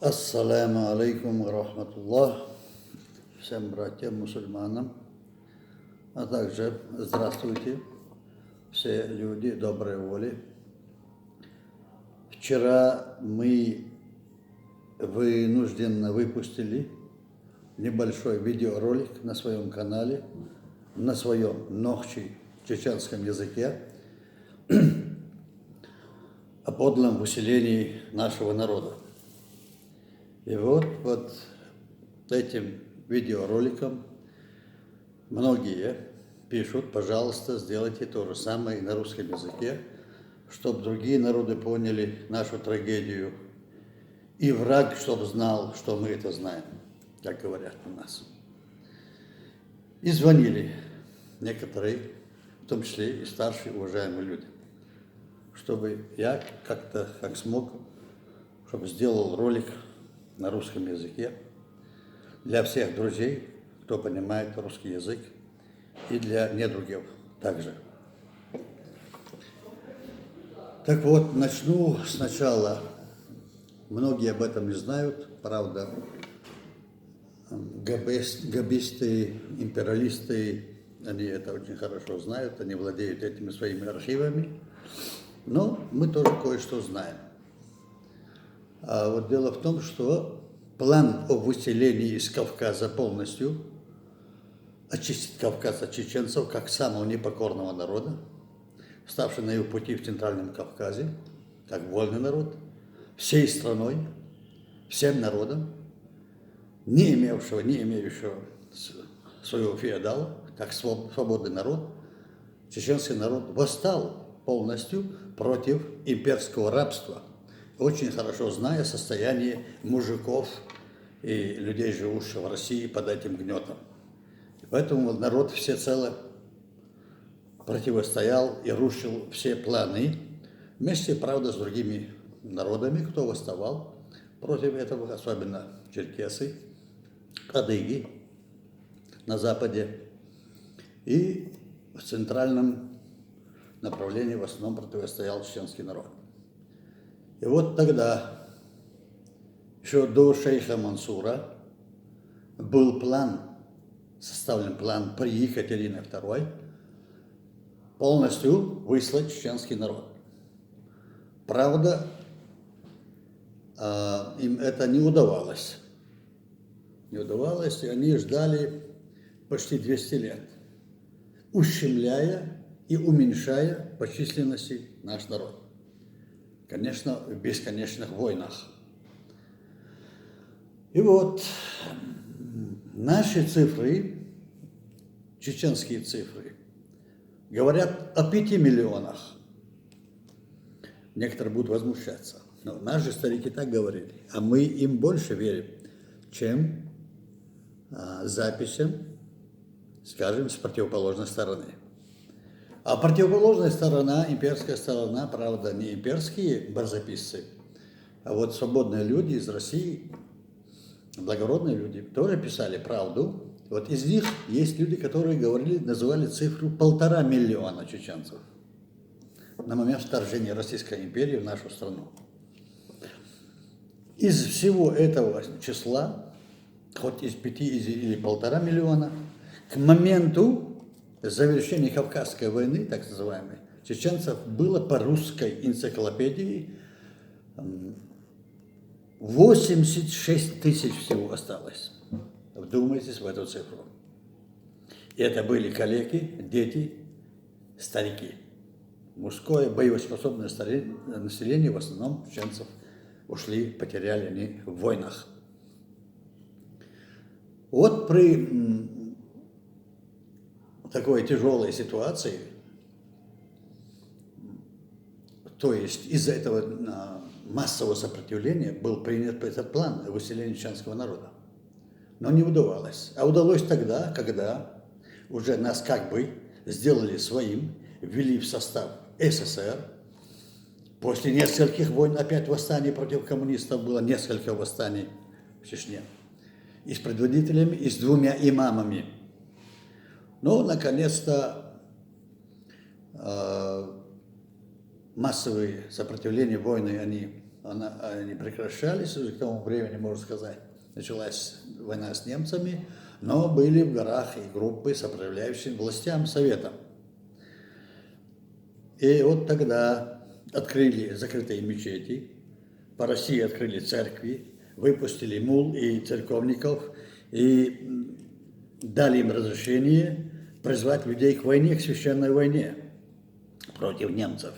Ассаляму алейкум рахматуллах, всем братьям, мусульманам, а также здравствуйте, все люди доброй воли. Вчера мы вынужденно выпустили небольшой видеоролик на своем канале, на своем нохчи чеченском языке о подлом выселении нашего народа. И вот этим видеороликом многие пишут: пожалуйста, сделайте то же самое на русском языке, чтобы другие народы поняли нашу трагедию, и враг, чтобы знал, что мы это знаем, как говорят у нас. И звонили некоторые, в том числе и старшие уважаемые люди, чтобы я как-то, как смог, чтобы сделал ролик на русском языке для всех друзей, кто понимает русский язык, и для недругов также. Так вот, начну сначала. Многие об этом не знают, правда, габисты, империалисты, они это очень хорошо знают, они владеют этими своими архивами, но мы тоже кое-что знаем. А вот дело в том, что план о выселении из Кавказа полностью, очистить Кавказ от чеченцев как самого непокорного народа, вставший на его пути в Центральном Кавказе, как вольный народ, всей страной, всем народом, не имеющего своего феодала, как свободный народ, чеченский народ восстал полностью против имперского рабства, очень хорошо зная состояние мужиков и людей, живущих в России под этим гнетом. И поэтому народ всецело противостоял и рушил все планы, вместе, правда, с другими народами, кто восставал против этого, особенно черкесы, адыги на западе, и в центральном направлении в основном противостоял чеченский народ. И вот тогда, еще до шейха Мансура, был составлен план при Екатерине II полностью выслать чеченский народ. Правда, им это не удавалось. Не удавалось, и они ждали почти 200 лет, ущемляя и уменьшая по численности наш народ. Конечно, в бесконечных войнах. И вот наши цифры, чеченские цифры, говорят о 5 миллионах. Некоторые будут возмущаться. Но наши старики так говорили, а мы им больше верим, чем записям, скажем, с противоположной стороны. А противоположная сторона, имперская сторона, правда, не имперские барзаписцы, а вот свободные люди из России, благородные люди, тоже писали правду. Вот из них есть люди, которые называли цифру 1,5 миллиона чеченцев на момент вторжения Российской империи в нашу страну. Из всего этого числа, хоть из 5 или 1,5 миллиона, к моменту завершения Кавказской войны, так называемой, чеченцев было по русской энциклопедии 86 тысяч всего осталось. Вдумайтесь в эту цифру. И это были калеки, дети, старики. Мужское боеспособное население, в основном чеченцев, потеряли они в войнах. Вот при такой тяжелой ситуации, то есть из-за этого массового сопротивления был принят этот план выселения чеченского народа. Но не удавалось. А удалось тогда, когда уже нас как бы сделали своим, ввели в состав СССР. После нескольких войн, опять восстаний против коммунистов, было несколько восстаний в Чечне. И с предводителями, и с 2 имамами. Но, наконец-то, массовые сопротивления, войны, они они прекращались уже к тому времени, можно сказать. Началась война с немцами, но были в горах и группы, сопротивляющие властям, советам. И вот тогда открыли закрытые мечети, по России открыли церкви, выпустили мул и церковников, и дали им разрешение призвать людей к войне, к священной войне против немцев.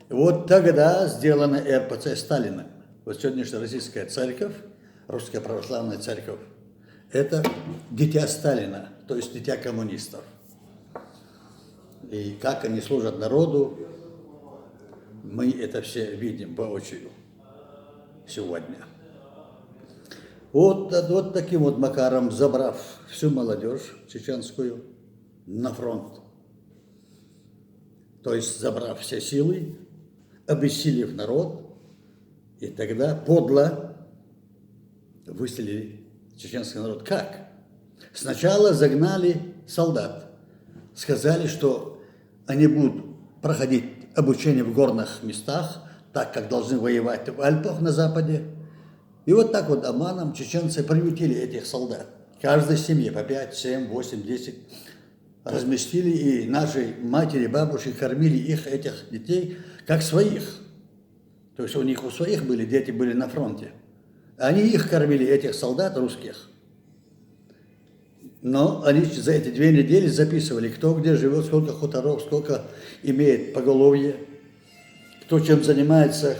И вот тогда сделана РПЦ Сталина. Вот сегодняшняя российская церковь, Русская Православная Церковь, это дитя Сталина, то есть дитя коммунистов. И как они служат народу, мы это все видим воочию сегодня. Вот таким вот макаром, забрав всю молодежь чеченскую на фронт, то есть забрав все силы, обессилев народ, и тогда подло выселили чеченский народ. Как? Сначала загнали солдат, сказали, что они будут проходить обучение в горных местах, так как должны воевать в Альпах на западе. И вот так вот обманом чеченцы приютили этих солдат. Каждой семье по 5, 7, 8, 10 разместили, и наши матери, бабушки кормили их, этих детей, как своих. То есть у своих были, дети были на фронте. Они их кормили, этих солдат русских. Но они за эти 2 недели записывали, кто где живет, сколько хуторов, сколько имеет поголовье, кто чем занимается,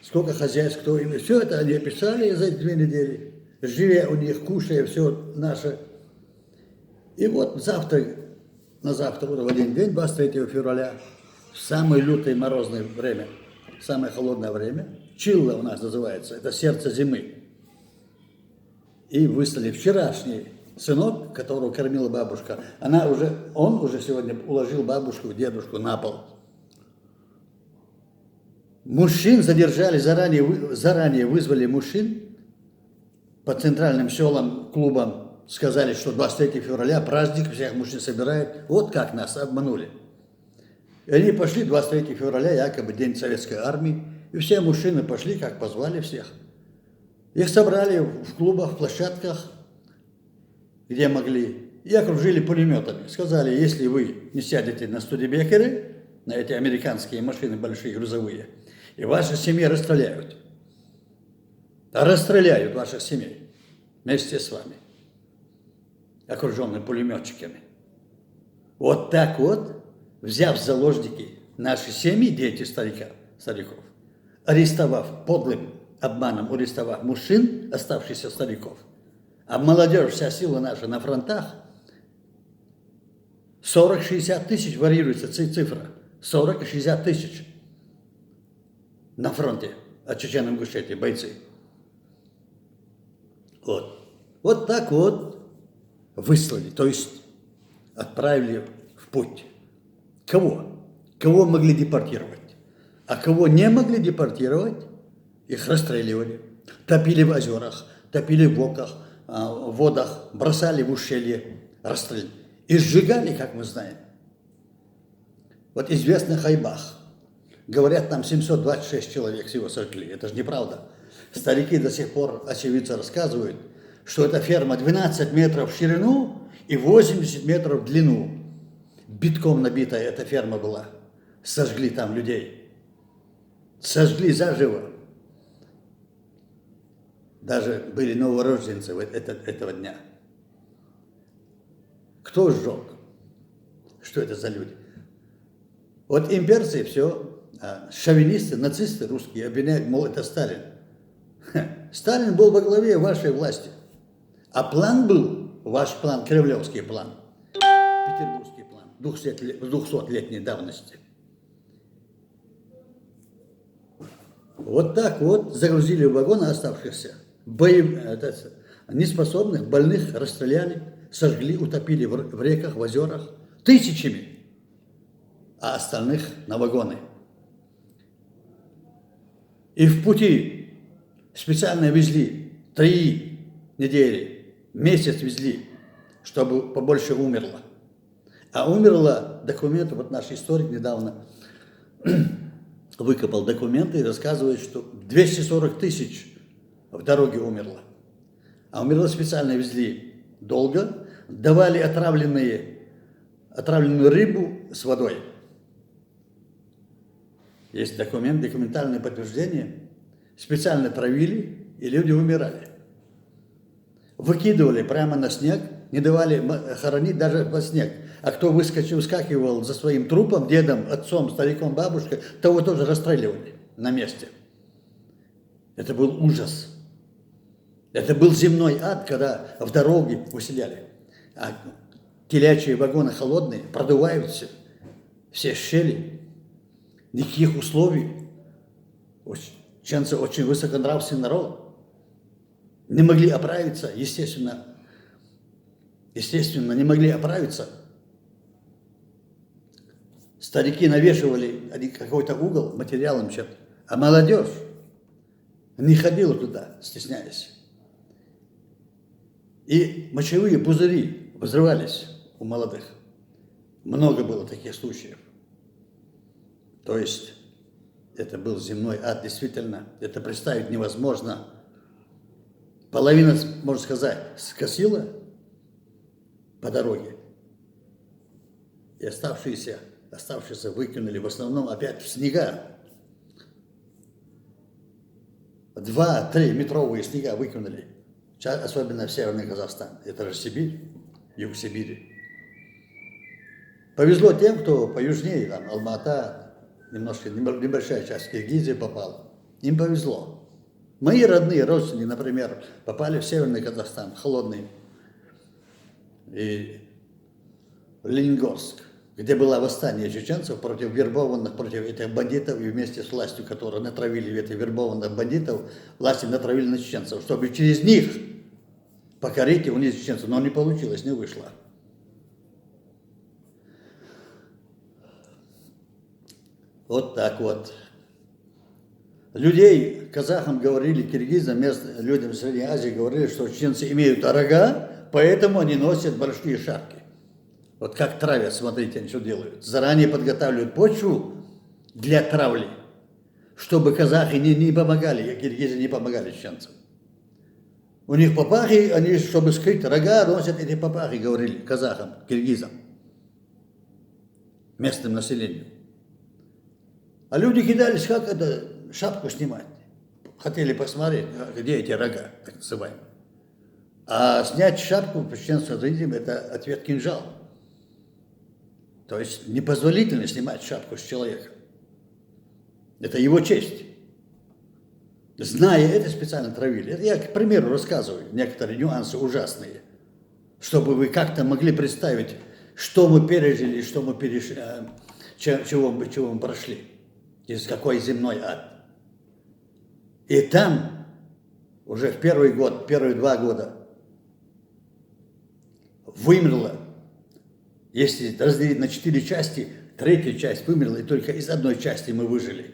сколько хозяйств, кто имеет. Все это они описали за эти 2 недели, живя у них, кушая все наше. И вот на завтра, в один день, 23 февраля, в самое лютое морозное время, самое холодное время, Чилла у нас называется, это сердце зимы. И выслали вчерашний сынок, которого кормила бабушка, он уже сегодня уложил бабушку, дедушку на пол. Мужчин задержали, заранее вызвали мужчин по центральным селам, клубам, сказали, что 23 февраля праздник, всех мужчин собирают. Вот как нас обманули. И они пошли 23 февраля, якобы день советской армии, и все мужчины пошли, как позвали всех. Их собрали в клубах, в площадках, где могли, и окружили пулеметами. Сказали, если вы не сядете на студебекеры, на эти американские машины большие, грузовые, и ваши семьи расстреляют. Расстреляют ваших семей вместе с вами, окруженные пулеметчиками. Вот так вот, взяв в заложники наши семьи, дети стариков, арестовав, подлым обманом арестовав мужчин, оставшихся стариков, а молодежь, вся сила наша на фронтах, 40-60 тысяч варьируется цифра, 40 и 60 тысяч на фронте от Чечено-Ингушетии бойцы. Вот так вот выслали, то есть отправили в путь. Кого? Кого могли депортировать? А кого не могли депортировать, их расстреливали, топили в озерах, топили в водах, бросали в ущелье, расстреливали. И сжигали, как мы знаем. Вот известный Хайбах. Говорят, там 726 человек всего сожгли. Это же неправда. Старики до сих пор, очевидцы, рассказывают, что эта ферма 12 метров в ширину и 80 метров в длину. Битком набитая эта ферма была. Сожгли там людей. Сожгли заживо. Даже были новорожденцы этого дня. Кто сжег? Что это за люди? Вот имперцы все, шовинисты, нацисты русские обвиняют, мол, это Сталин. Сталин был во главе вашей власти. А план был, ваш план, кремлевский план, петербургский план, 200-летней давности. Вот так вот загрузили в вагоны оставшихся, неспособных, больных расстреляли, сожгли, утопили в реках, в озерах тысячами, а остальных на вагоны. И в пути специально везли 3 недели, месяц везли, чтобы побольше умерло. А умерло, документы, вот наш историк недавно выкопал документы и рассказывает, что 240 тысяч в дороге умерло. А умерло специально везли долго, давали отравленную рыбу с водой. Есть документальное подтверждение. Специально травили, и люди умирали. Выкидывали прямо на снег, не давали хоронить даже под снег. А кто выскакивал за своим трупом, дедом, отцом, стариком, бабушкой, того тоже расстреливали на месте. Это был ужас. Это был земной ад, когда в дороге выселяли. А телячьи вагоны холодные, продуваются, все щели, никаких условий. Чеченцы очень высоконравственный народ. Не могли оправиться, естественно, не могли оправиться. Старики навешивали какой-то угол материалом чем-то, а молодежь не ходила туда, стесняясь. И мочевые пузыри взрывались у молодых. Много было таких случаев. То есть это был земной ад, действительно. Это представить невозможно. Половина, можно сказать, скосила по дороге. И оставшиеся выкинули в основном опять в снега. 2-3 метровые снега выкинули. Особенно в Северный Казахстан. Это же Сибирь, юг Сибири. Повезло тем, кто поюжнее, там, Алмата, немножко, небольшая часть Киргизии попала. Им повезло. Мои родные, родственники, например, попали в Северный Казахстан, холодный, и в Лениногорск, где было восстание чеченцев против вербованных, против этих бандитов, и вместе с властью, которые натравили этих вербованных бандитов, власти натравили на чеченцев, чтобы через них покорить и унизить чеченцев. Но не получилось, не вышло. Вот так вот. Людей, казахам говорили, киргизам, людям Средней Азии говорили, что чеченцы имеют рога, поэтому они носят большие шапки. Вот как травят, смотрите, они что делают. Заранее подготавливают почву для травли, чтобы казахи не помогали, киргизы не помогали чеченцам. У них папахи, они, чтобы скрыть рога, носят эти папахи, говорили казахам, киргизам, местным населению. А люди кидались, как это, шапку снимать. Хотели посмотреть, где эти рога, так называемые. А снять шапку по чеченским зрителям – это ответ кинжал. То есть непозволительно снимать шапку с человека. Это его честь. Зная это, специально травили. Это я, к примеру, рассказываю некоторые нюансы ужасные, чтобы вы как-то могли представить, что мы пережили, что мы перешли, чего мы прошли, через какой земной ад. И там уже в первые 2 года вымерло, если разделить на 4 части, 3-я часть вымерла, и только из 1 части мы выжили.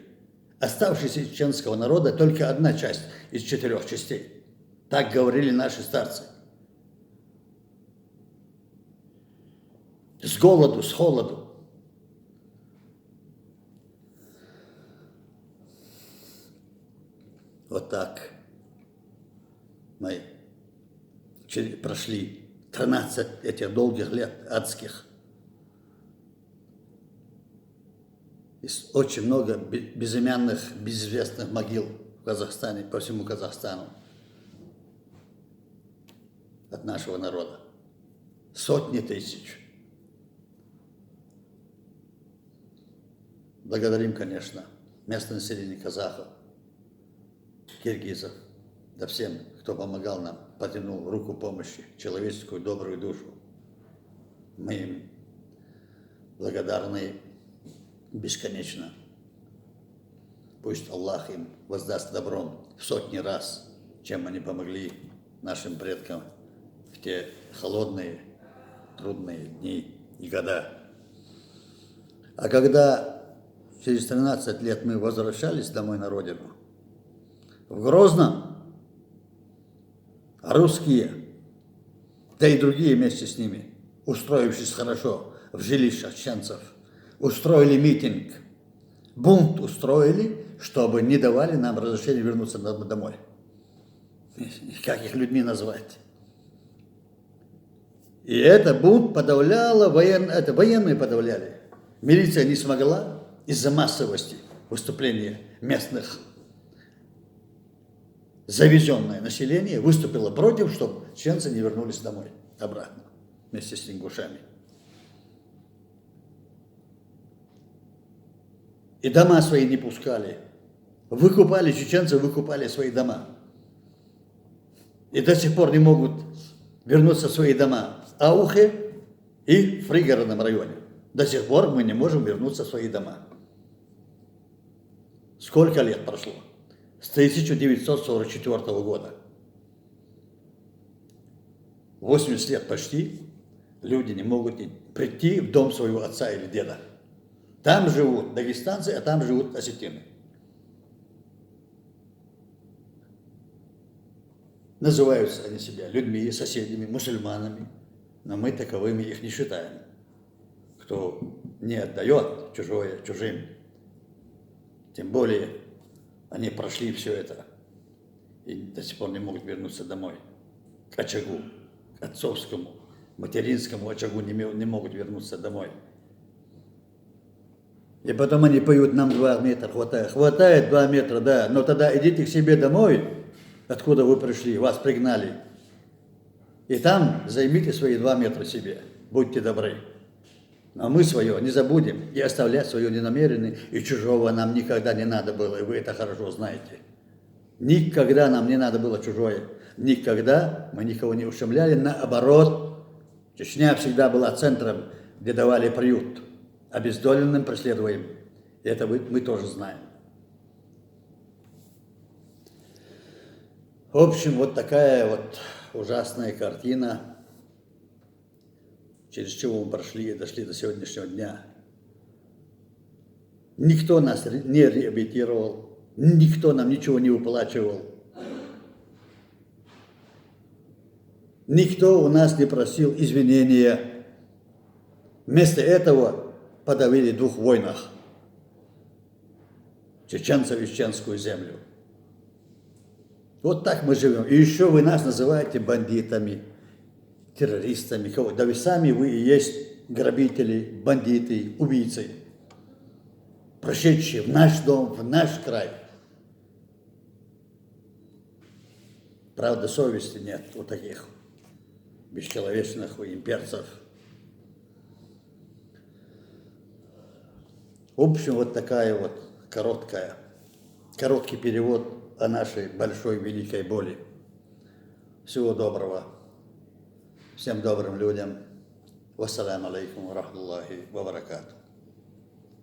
Оставшаяся чеченского народа только 1 часть из 4 частей. Так говорили наши старцы. С голоду, с холоду. Вот так мы прошли 13 этих долгих лет адских. И очень много безымянных, безызвестных могил в Казахстане, по всему Казахстану от нашего народа. Сотни тысяч. Благодарим, конечно, местное население казахов, киргизов, да всем, кто помогал нам, потянул руку помощи, человеческую добрую душу. Мы им благодарны бесконечно. Пусть Аллах им воздаст добром в сотни раз, чем они помогли нашим предкам в те холодные, трудные дни и года. А когда через 13 лет мы возвращались домой на родину, в Грозном русские, да и другие вместе с ними, устроившись хорошо в жилищах чеченцев, устроили митинг бунт устроили, чтобы не давали нам разрешения вернуться домой. Как их людьми назвать? И это бунт подавляло, военные подавляли. Милиция не смогла из-за массовости выступления местных. Завезенное население выступило против, чтобы чеченцы не вернулись домой, обратно, вместе с ингушами. И дома свои не пускали. Выкупали, чеченцы выкупали свои дома. И до сих пор не могут вернуться в свои дома в Аухе и в пригородном районе. До сих пор мы не можем вернуться в свои дома. Сколько лет прошло? С 1944 года. 80 лет почти люди не могут прийти в дом своего отца или деда. Там живут дагестанцы, а там живут осетины. Называются они себя людьми, соседями, мусульманами, но мы таковыми их не считаем. Кто не отдает чужое чужим, тем более они прошли все это и до сих пор не могут вернуться домой, к очагу, к отцовскому, материнскому очагу не могут вернуться домой. И потом они поют, нам 2 метра хватает. Хватает 2 метра, да, но тогда идите к себе домой, откуда вы пришли, вас пригнали. И там займите свои 2 метра себе, будьте добры. Но мы свое не забудем, и оставлять свое не намерены, и чужого нам никогда не надо было, и вы это хорошо знаете. Никогда нам не надо было чужое. Никогда мы никого не ущемляли, наоборот. Чечня всегда была центром, где давали приют обездоленным, преследуемым. И это мы тоже знаем. В общем, вот такая вот ужасная картина, через чего мы прошли и дошли до сегодняшнего дня. Никто нас не реабилитировал, никто нам ничего не выплачивал. Никто у нас не просил извинения. Вместо этого подавили в 2 войнах чеченцев и чеченскую землю. Вот так мы живем. И еще вы нас называете бандитами, террористами. Да вы сами вы и есть грабители, бандиты, убийцы, прошедшие в наш дом, в наш край. Правда, совести нет у таких бесчеловечных, у имперцев. В общем, вот такая вот короткий перевод о нашей большой великой боли. Всего доброго. Всем добрым людям. Вассаламу алейкум ва рахматуллахи ва баракатух.